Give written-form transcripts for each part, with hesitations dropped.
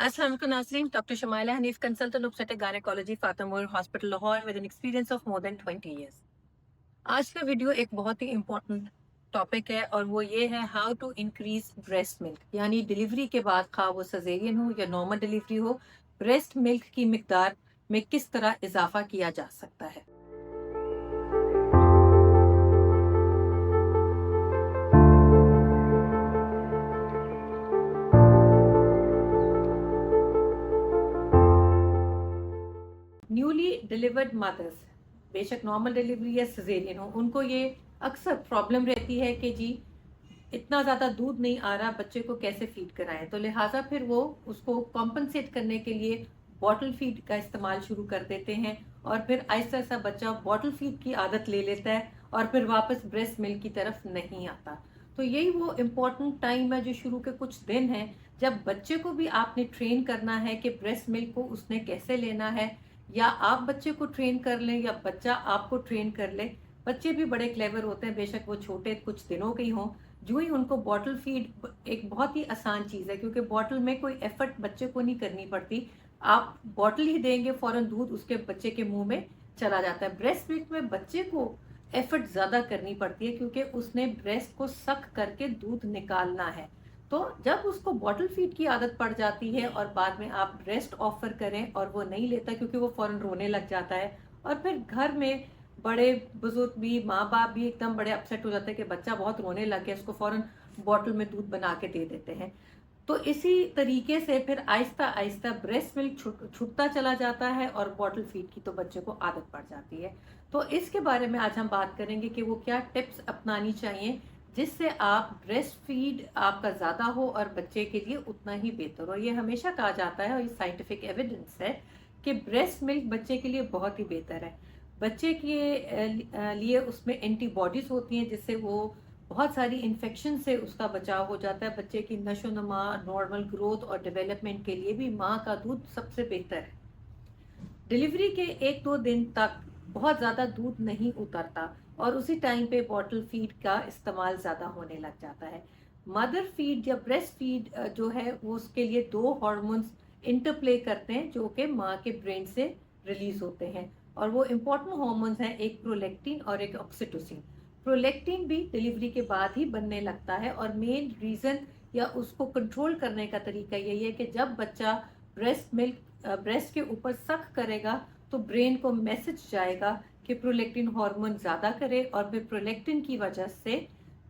Assalamu alaikum Nasreen, Dr. Shamaila Hanif, consultant obstetric gynecology, Fatamur Hospital, Lahore, with an experience of more than 20 years. आज का video एक बहुत ही important topic है और वो ये है how to increase breast milk, यानी डिलीवरी के बाद खा वो सजेरियन हो या नॉर्मल डिलीवरी हो, ब्रेस्ट मिल्क की मिकदार में किस तरह इजाफा किया जा सकता है। न्यूली डिलीवर्ड मदर्स, बेशक नॉर्मल डिलीवरी या सिजेरियन हो, उनको ये अक्सर प्रॉब्लम रहती है कि जी इतना ज़्यादा दूध नहीं आ रहा, बच्चे को कैसे फीड कराएं। तो लिहाजा फिर वो उसको कॉम्पनसेट करने के लिए बॉटल फीड का इस्तेमाल शुरू कर देते हैं और फिर आहिस्ता आहिस्ता बच्चा बॉटल फीड की आदत ले लेता है और फिर वापस ब्रेस्ट मिल्क की तरफ नहीं आता। तो यही वो इम्पोर्टेंट टाइम है जो शुरू के कुछ दिन है जब बच्चे को भी आपने ट्रेन करना है कि ब्रेस्ट मिल्क को उसने कैसे लेना है, या आप बच्चे को ट्रेन कर लें या बच्चा आपको ट्रेन कर ले। बच्चे भी बड़े क्लेवर होते हैं, बेशक वो छोटे कुछ दिनों के ही हों। जो ही उनको बॉटल फीड एक बहुत ही आसान चीज़ है, क्योंकि बॉटल में कोई एफर्ट बच्चे को नहीं करनी पड़ती। आप बॉटल ही देंगे, फौरन दूध उसके बच्चे के मुंह में चला जाता है। ब्रेस्ट मिल्क में बच्चे को एफर्ट ज़्यादा करनी पड़ती है क्योंकि उसने ब्रेस्ट को सक करके दूध निकालना है। तो जब उसको बॉटल फीड की आदत पड़ जाती है और बाद में आप ब्रेस्ट ऑफर करें और वो नहीं लेता क्योंकि वो फौरन रोने लग जाता है, और फिर घर में बड़े बुजुर्ग भी, माँ बाप भी एकदम बड़े अपसेट हो जाते हैं कि बच्चा बहुत रोने लग गया, इसको फौरन बॉटल में दूध बना के दे देते हैं। तो इसी तरीके से फिर आहिस्ता आहिस्ता ब्रेस्ट मिल्क छूटता चला जाता है और बॉटल फीड की तो बच्चे को आदत पड़ जाती है। तो इसके बारे में आज हम बात करेंगे कि वो क्या टिप्स अपनानी चाहिए जिससे आप ब्रेस्ट फीड आपका ज़्यादा हो और बच्चे के लिए उतना ही बेहतर हो। ये हमेशा कहा जाता है और ये साइंटिफिक एविडेंस है कि ब्रेस्ट मिल्क बच्चे के लिए बहुत ही बेहतर है। बच्चे के लिए उसमें एंटीबॉडीज होती हैं जिससे वो बहुत सारी इन्फेक्शन से उसका बचाव हो जाता है। बच्चे की नशोनुमा, नॉर्मल ग्रोथ और डेवलपमेंट के लिए भी माँ का दूध सबसे बेहतर है। डिलीवरी के 1-2 दिन तक बहुत ज़्यादा दूध नहीं उतरता और उसी टाइम पे बॉटल फीड का इस्तेमाल ज़्यादा होने लग जाता है। मदर फीड या ब्रेस्ट फीड जो है वो उसके लिए दो हॉर्मोन्स इंटरप्ले करते हैं जो कि माँ के ब्रेन से रिलीज होते हैं, और वो इम्पोर्टेंट हॉर्मोन्स हैं, एक प्रोलेक्टिन और एक ऑक्सीटोसिन। प्रोलेक्टिन भी डिलीवरी के बाद ही बनने लगता है और मेन रीज़न या उसको कंट्रोल करने का तरीका यही है कि जब बच्चा ब्रेस्ट के ऊपर सक करेगा तो ब्रेन को मैसेज जाएगा कि प्रोलेक्टिन हार्मोन ज़्यादा करे, और फिर प्रोलेक्टिन की वजह से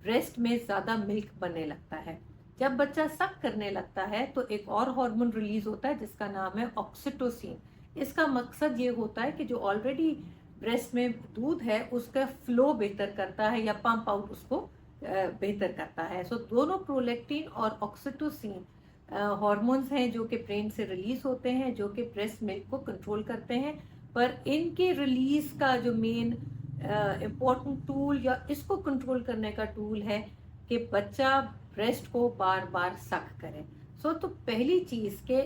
ब्रेस्ट में ज़्यादा मिल्क बनने लगता है। जब बच्चा सक करने लगता है तो एक और हार्मोन रिलीज होता है जिसका नाम है ऑक्सीटोसिन। इसका मकसद ये होता है कि जो ऑलरेडी ब्रेस्ट में दूध है उसका फ्लो बेहतर करता है या पंप आउट उसको बेहतर करता है। सो दोनों प्रोलेक्टिन और ऑक्सीटोसिन हॉर्मोन्स हैं जो कि ब्रेन से रिलीज होते हैं, जो कि ब्रेस्ट मिल्क को कंट्रोल करते हैं। पर इनके रिलीज का जो मेन इम्पोर्टेंट टूल या इसको कंट्रोल करने का टूल है कि बच्चा ब्रेस्ट को बार बार सक करे। तो पहली चीज़ के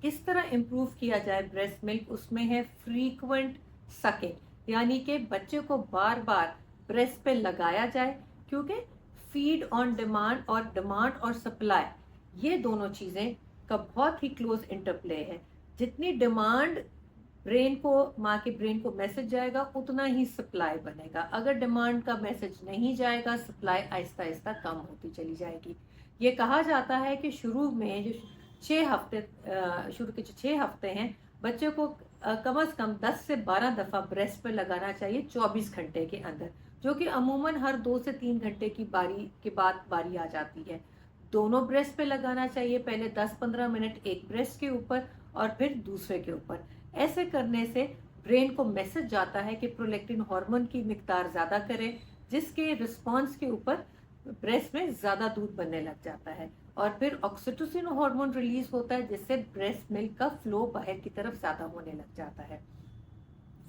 किस तरह इम्प्रूव किया जाए ब्रेस्ट मिल्क, उसमें है फ्रीक्वेंट सकिंग, यानी कि बच्चे को बार बार ब्रेस्ट पे लगाया जाए, क्योंकि फीड ऑन डिमांड और सप्लाई, ये दोनों चीज़ें का बहुत ही क्लोज इंटरप्ले है। जितनी डिमांड ब्रेन को, माँ के ब्रेन को मैसेज जाएगा उतना ही सप्लाई बनेगा। अगर डिमांड का मैसेज नहीं जाएगा, सप्लाई आहिस्ता आहिस्ता कम होती चली जाएगी। ये कहा जाता है कि शुरू में जो 6 हफ्ते शुरू के जो 6 हफ्ते हैं, बच्चे को कम से कम 10 से 12 दफ़ा ब्रेस्ट पर लगाना चाहिए 24 घंटे के अंदर, जो कि अमूमन हर 2 से 3 घंटे की बारी के बाद बारी आ जाती है। दोनों ब्रेस्ट पे लगाना चाहिए, पहले 10-15 मिनट एक ब्रेस्ट के ऊपर और फिर दूसरे के ऊपर। ऐसे करने से ब्रेन को मैसेज जाता है कि प्रोलेक्टिन हार्मोन की मिकदार ज़्यादा करें, जिसके रिस्पॉन्स के ऊपर ब्रेस्ट में ज़्यादा दूध बनने लग जाता है, और फिर ऑक्सीटोसिन हार्मोन रिलीज होता है जिससे ब्रेस्ट मिल्क का फ्लो बाहर की तरफ ज़्यादा होने लग जाता है।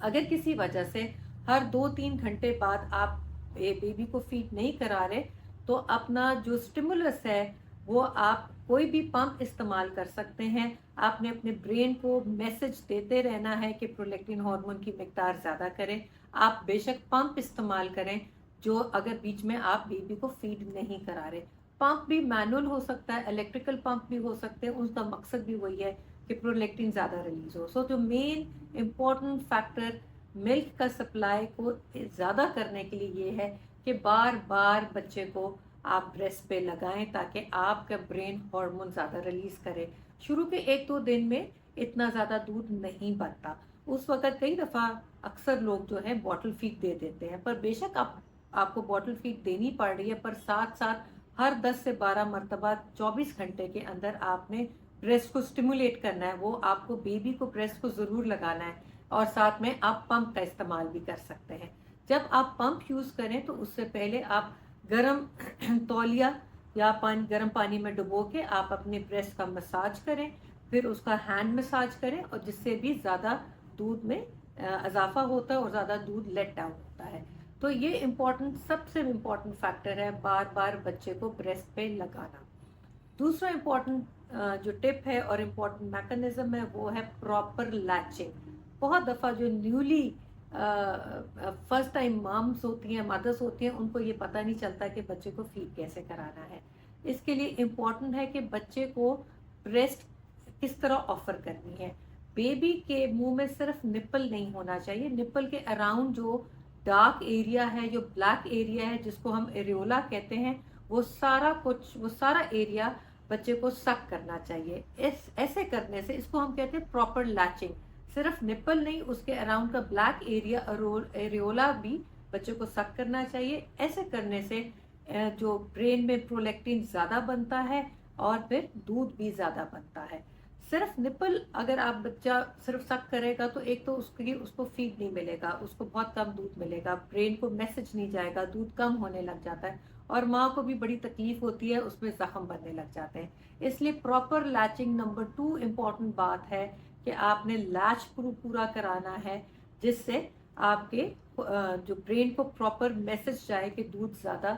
अगर किसी वजह से हर 2-3 घंटे बाद आप बेबी को फीड नहीं करा रहे, तो अपना जो स्टिमुलस है वो आप कोई भी पंप इस्तेमाल कर सकते हैं। आपने अपने ब्रेन को मैसेज देते रहना है कि प्रोलेक्टिन हार्मोन की मिकदार ज़्यादा करें। आप बेशक पंप इस्तेमाल करें जो, अगर बीच में आप बेबी को फीड नहीं करा रहे, पंप भी मैनुअल हो सकता है, इलेक्ट्रिकल पंप भी हो सकते हैं, उसका मकसद भी वही है कि प्रोलैक्टिन ज़्यादा रिलीज हो। सो जो मेन इम्पॉर्टेंट फैक्टर मिल्क का सप्लाई को ज़्यादा करने के लिए ये है कि बार बार बच्चे को आप ब्रेस्ट पे लगाएं ताकि आपका ब्रेन हार्मोन ज़्यादा रिलीज करे। शुरू के 1-2 दिन में इतना ज़्यादा दूध नहीं बनता, उस वक़्त कई दफ़ा अक्सर लोग जो है बॉटल फीड दे देते हैं, पर बेशक आपको बॉटल फीड देनी पड़ रही है, पर साथ साथ हर 10 से 12 मरतबा 24 घंटे के अंदर आपने ब्रेस्ट को स्टिमुलेट करना है। वो आपको बेबी को ब्रेस्ट को ज़रूर लगाना है, और साथ में आप पंप का इस्तेमाल भी कर सकते हैं। जब आप पंप यूज़ करें तो उससे पहले आप गरम तौलिया या गर्म पानी में डुबो के आप अपने ब्रेस्ट का मसाज करें, फिर उसका हैंड मसाज करें, और जिससे भी ज़्यादा दूध में इजाफा होता है और ज़्यादा दूध लेट डाउन होता है। तो ये इम्पोर्टेंट, सबसे इम्पोर्टेंट फैक्टर है बार बार बच्चे को ब्रेस्ट पे लगाना। दूसरा इम्पोर्टेंट जो टिप है और इम्पोर्टेंट मैकेनिज्म है वो है प्रॉपर लैचिंग। बहुत दफ़ा जो न्यूली फर्स्ट टाइम मम्स होती हैं, मदर्स होती हैं, उनको ये पता नहीं चलता कि बच्चे को फीड कैसे कराना है। इसके लिए इम्पोर्टेंट है कि बच्चे को ब्रेस्ट किस तरह ऑफर करनी है। बेबी के मुंह में सिर्फ निप्पल नहीं होना चाहिए, निप्पल के अराउंड जो डार्क एरिया है, जो ब्लैक एरिया है, जिसको हम एरियोला कहते हैं, वो सारा एरिया बच्चे को सक करना चाहिए। ऐसे करने से, इसको हम कहते हैं प्रॉपर लैचिंग। सिर्फ निप्पल नहीं, उसके अराउंड का ब्लैक एरिया एरियोला भी बच्चे को सक करना चाहिए। ऐसे करने से जो ब्रेन में प्रोलैक्टिन ज़्यादा बनता है और फिर दूध भी ज़्यादा बनता है। सिर्फ निप्पल अगर आप बच्चा सिर्फ सक करेगा तो एक तो उसको फीड नहीं मिलेगा, उसको बहुत कम दूध मिलेगा, ब्रेन को मैसेज नहीं जाएगा, दूध कम होने लग जाता है, और माँ को भी बड़ी तकलीफ होती है, उसमें जख्म बनने लग जाते हैं। इसलिए प्रॉपर लैचिंग नंबर 2 इम्पॉर्टेंट बात है कि आपने लैच पूरा कराना है, जिससे आपके जो ब्रेन को प्रॉपर मैसेज जाए कि दूध ज़्यादा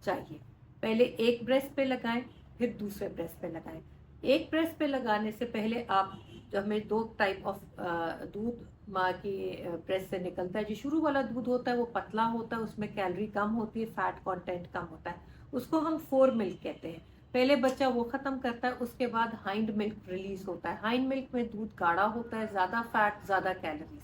चाहिए। पहले एक ब्रेस्ट पे लगाएं, फिर दूसरे ब्रेस्ट पे लगाएं। एक ब्रेस्ट पे लगाने से पहले आप, जो हमें 2 टाइप ऑफ दूध माँ की ब्रेस्ट से निकलता है। जो शुरू वाला दूध होता है वो पतला होता है, उसमें कैलोरी कम होती है, फैट कंटेंट कम होता है, उसको हम 4 मिल्क कहते हैं। पहले बच्चा वो खत्म करता है, उसके बाद हाइंड मिल्क रिलीज होता है। हाइंड मिल्क में दूध गाढ़ा होता है, ज़्यादा फैट, ज़्यादा कैलोरीज।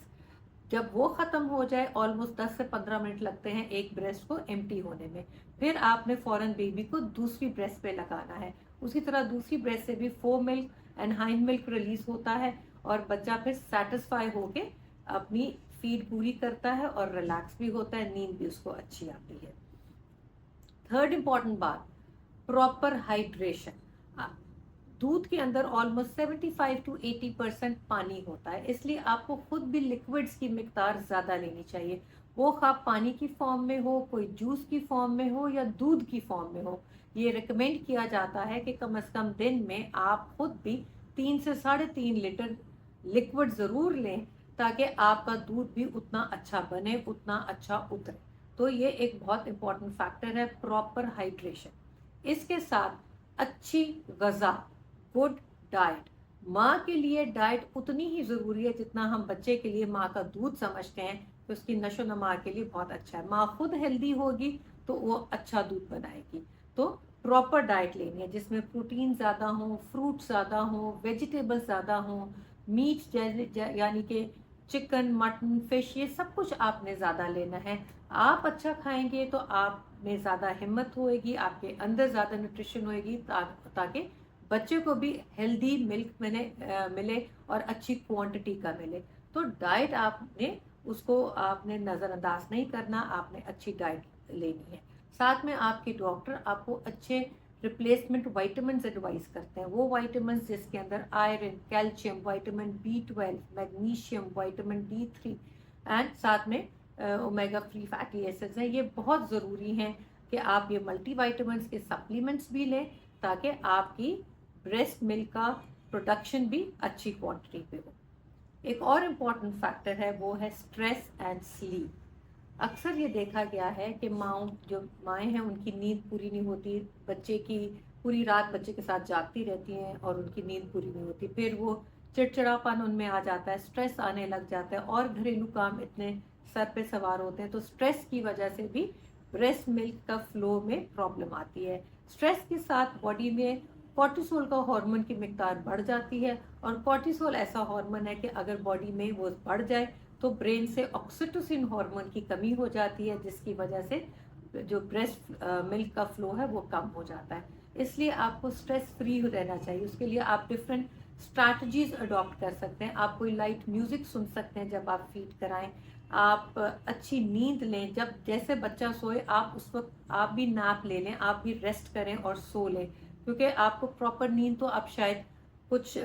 जब वो खत्म हो जाए, ऑलमोस्ट 10 से 15 मिनट लगते हैं एक ब्रेस्ट को एम्प्टी होने में, फिर आपने फौरन बेबी को दूसरी ब्रेस्ट पे लगाना है। उसी तरह दूसरी ब्रेस्ट से भी 4 milk and hind milk release होता है, और बच्चा फिर सेटिस्फाई होके अपनी फीड पूरी करता है और रिलैक्स भी होता है, नींद भी उसको अच्छी आती है। थर्ड इम्पॉर्टेंट बात, प्रॉपर हाइड्रेशन। दूध के अंदर ऑलमोस्ट 75 to 80% पानी होता है, इसलिए आपको खुद भी लिक्विड्स की मिकदार ज़्यादा लेनी चाहिए। वो खा पानी की फॉर्म में हो, कोई जूस की फॉर्म में हो, या दूध की फॉर्म में हो। ये रिकमेंड किया जाता है कि कम से कम दिन में आप खुद भी 3 से 3.5 लीटर लिक्विड ज़रूर लें, ताकि आपका दूध भी उतना अच्छा बने, उतना अच्छा उतरे। तो ये एक बहुत इंपॉर्टेंट फैक्टर है, प्रॉपर हाइड्रेशन। इसके साथ अच्छी ग़िज़ा, गुड डाइट। माँ के लिए डाइट उतनी ही ज़रूरी है जितना हम बच्चे के लिए माँ का दूध समझते हैं, तो उसकी नशो नमा के लिए बहुत अच्छा है। माँ खुद हेल्दी होगी तो वो अच्छा दूध बनाएगी। तो प्रॉपर डाइट लेनी है जिसमें प्रोटीन ज़्यादा हो, फ्रूट ज़्यादा हो, वेजिटेबल्स ज़्यादा हो, मीट जैसे यानी कि चिकन, मटन, फिश, ये सब कुछ आपने ज़्यादा लेना है। आप अच्छा खाएंगे तो आप में ज़्यादा हिम्मत होएगी, आपके अंदर ज़्यादा न्यूट्रिशन होएगी, ताकि बच्चे को भी हेल्दी मिल्क मिले और अच्छी क्वांटिटी का मिले। तो डाइट आपने नज़रअंदाज नहीं करना, आपने अच्छी डाइट लेनी है। साथ में आपके डॉक्टर आपको अच्छे रिप्लेसमेंट वाइटामिन एडवाइस करते हैं, वो वाइटामिन जिसके अंदर iron, calcium, vitamin B12, magnesium, vitamin D3 and साथ में ओमेगा 3 फैटी एसिड्स हैं। ये बहुत ज़रूरी हैं कि आप ये मल्टीविटामिन्स के सप्लीमेंट्स भी लें, ताकि आपकी ब्रेस्ट मिल्क का प्रोडक्शन भी अच्छी क्वांटिटी पे हो। एक और इम्पॉर्टेंट फैक्टर है वो है स्ट्रेस एंड स्लीप। अक्सर ये देखा गया है कि जो माएँ हैं उनकी नींद पूरी नहीं होती, बच्चे की पूरी रात बच्चे के साथ जागती रहती हैं और उनकी नींद पूरी नहीं होती, फिर वो चिड़चिड़ापन उनमें आ जाता है, स्ट्रेस आने लग जाता है, और घरेलू काम इतने सर पे सवार होते हैं, तो स्ट्रेस की वजह से भी ब्रेस्ट मिल्क का फ्लो में प्रॉब्लम आती है। स्ट्रेस के साथ बॉडी में कॉर्टिसोल का हार्मोन की मिकदार बढ़ जाती है, और कॉर्टिसोल ऐसा हार्मोन है कि अगर बॉडी में वो बढ़ जाए तो ब्रेन से ऑक्सीटोसिन हार्मोन की कमी हो जाती है, जिसकी वजह से जो ब्रेस्ट मिल्क का फ्लो है वो कम हो जाता है। इसलिए आपको स्ट्रेस फ्री रहना चाहिए। उसके लिए आप डिफरेंट स्ट्रैटेजीज अडॉप्ट कर सकते हैं। आप कोई लाइट म्यूजिक सुन सकते हैं जब आप फीड कराएं। आप अच्छी नींद लें, जब जैसे बच्चा सोए आप उस वक्त आप भी नैप ले लें, आप भी रेस्ट करें और सो लें, क्योंकि आपको प्रॉपर नींद तो आप शायद कुछ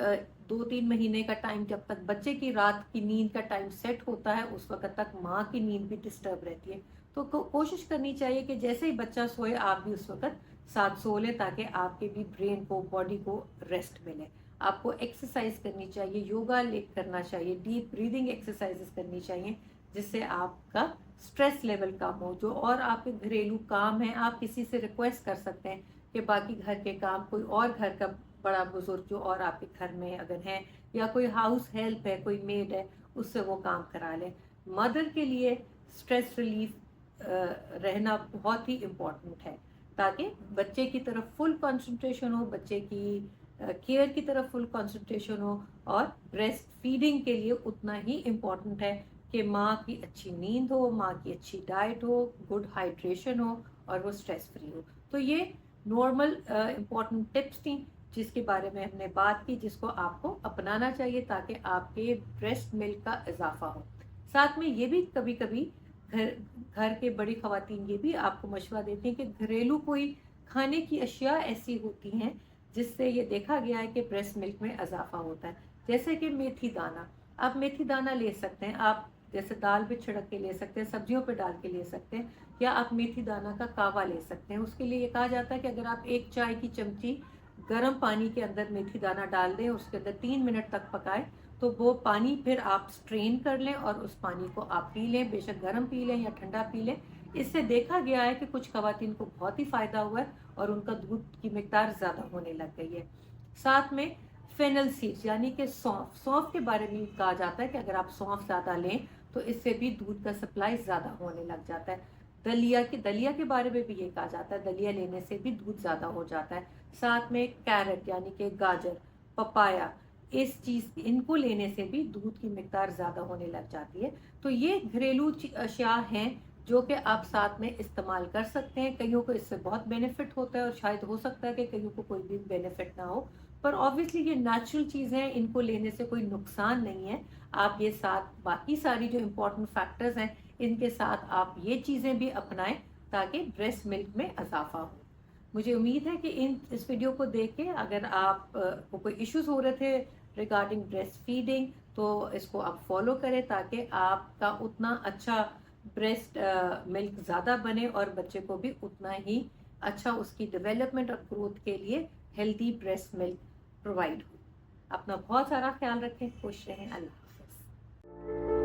2-3 महीने का टाइम, जब तक बच्चे की रात की नींद का टाइम सेट होता है उस वक्त तक माँ की नींद भी डिस्टर्ब रहती है। तो कोशिश करनी चाहिए कि जैसे ही बच्चा सोए आप भी उस वक्त साथ सो लें, ताकि आपके भी ब्रेन को, बॉडी को रेस्ट मिले। आपको एक्सरसाइज करनी चाहिए, योगा करना चाहिए, डीप ब्रीदिंग एक्सरसाइजेस करनी चाहिए, जिससे आपका स्ट्रेस लेवल कम हो। जो और आपके घरेलू काम है आप किसी से रिक्वेस्ट कर सकते हैं कि बाकी घर के काम कोई और घर का बड़ा बुजुर्ग जो और आपके घर में अगर है, या कोई हाउस हेल्प है, कोई मेड है, उससे वो काम करा लें। मदर के लिए स्ट्रेस रिलीफ रहना बहुत ही इम्पोर्टेंट है, ताकि बच्चे की तरफ फुल कंसंट्रेशन हो, बच्चे की केयर की तरफ फुल कंसंट्रेशन हो। और ब्रेस्ट फीडिंग के लिए उतना ही इम्पोर्टेंट है कि माँ की अच्छी नींद हो, माँ की अच्छी डाइट हो, गुड हाइड्रेशन हो, और वो स्ट्रेस फ्री हो। तो ये नॉर्मल इम्पोर्टेंट टिप्स थी जिसके बारे में हमने बात की, जिसको आपको अपनाना चाहिए ताकि आपके ब्रेस्ट मिल्क का इजाफा हो। साथ में ये भी कभी कभी घर घर के बड़ी खवातीन ये भी आपको मशवरा देती हैं कि घरेलू कोई खाने की अशिया ऐसी होती हैं जिससे ये देखा गया है कि ब्रेस्ट मिल्क में इजाफा होता है। जैसे कि मेथी दाना, आप मेथी दाना ले सकते हैं, आप जैसे दाल पे छिड़क के ले सकते हैं, सब्जियों पे डाल के ले सकते हैं, या आप मेथी दाना का कावा ले सकते हैं। उसके लिए ये कहा जाता है कि अगर आप 1 चाय की चमची गर्म पानी के अंदर मेथी दाना डाल दें, उसके अंदर 3 मिनट तक पकाएं, तो वो पानी फिर आप स्ट्रेन कर लें और उस पानी को आप पी लें, बेशक गर्म पी लें या ठंडा पी लें। इससे देखा गया है कि कुछ खवातीन को बहुत ही फायदा हुआ है और उनका दूध की मिकदार ज्यादा होने लग गई है। साथ में फेनल सीड्स यानी कि सौंफ, सौंफ के बारे में कहा जाता है कि अगर आप सौंफ ज्यादा लें तो इससे भी दूध का सप्लाई ज्यादा होने लग जाता है। दलिया के बारे में भी ये कहा जाता है, दलिया लेने से भी दूध ज्यादा हो जाता है। साथ में कैरेट यानी कि गाजर, पपाया, इनको लेने से भी दूध की मिकदार ज्यादा होने लग जाती है। तो ये घरेलू अशिया हैं जो कि आप साथ में इस्तेमाल कर सकते हैं। कईयों को इससे बहुत बेनिफिट होता है और शायद हो सकता है कि कईयों को कोई भी बेनिफिट ना हो, पर ऑब्वियसली ये नेचुरल चीज़ें हैं, इनको लेने से कोई नुकसान नहीं है। आप ये साथ बाकी सारी जो इम्पोर्टेंट फैक्टर्स हैं इनके साथ आप ये चीज़ें भी अपनाएं ताकि ब्रेस्ट मिल्क में इजाफा हो। मुझे उम्मीद है कि इस वीडियो को देख के अगर आप को कोई इश्यूज हो रहे थे रिगार्डिंग ब्रेस्ट फीडिंग, तो इसको आप फॉलो करें ताकि आपका उतना अच्छा ब्रेस्ट मिल्क ज़्यादा बने और बच्चे को भी उतना ही अच्छा उसकी डेवलपमेंट और ग्रोथ के लिए हेल्दी ब्रेस्ट मिल्क प्रोवाइड हो। अपना बहुत सारा ख्याल रखें, खुश रहें, अल्लाह हाफ़िज़।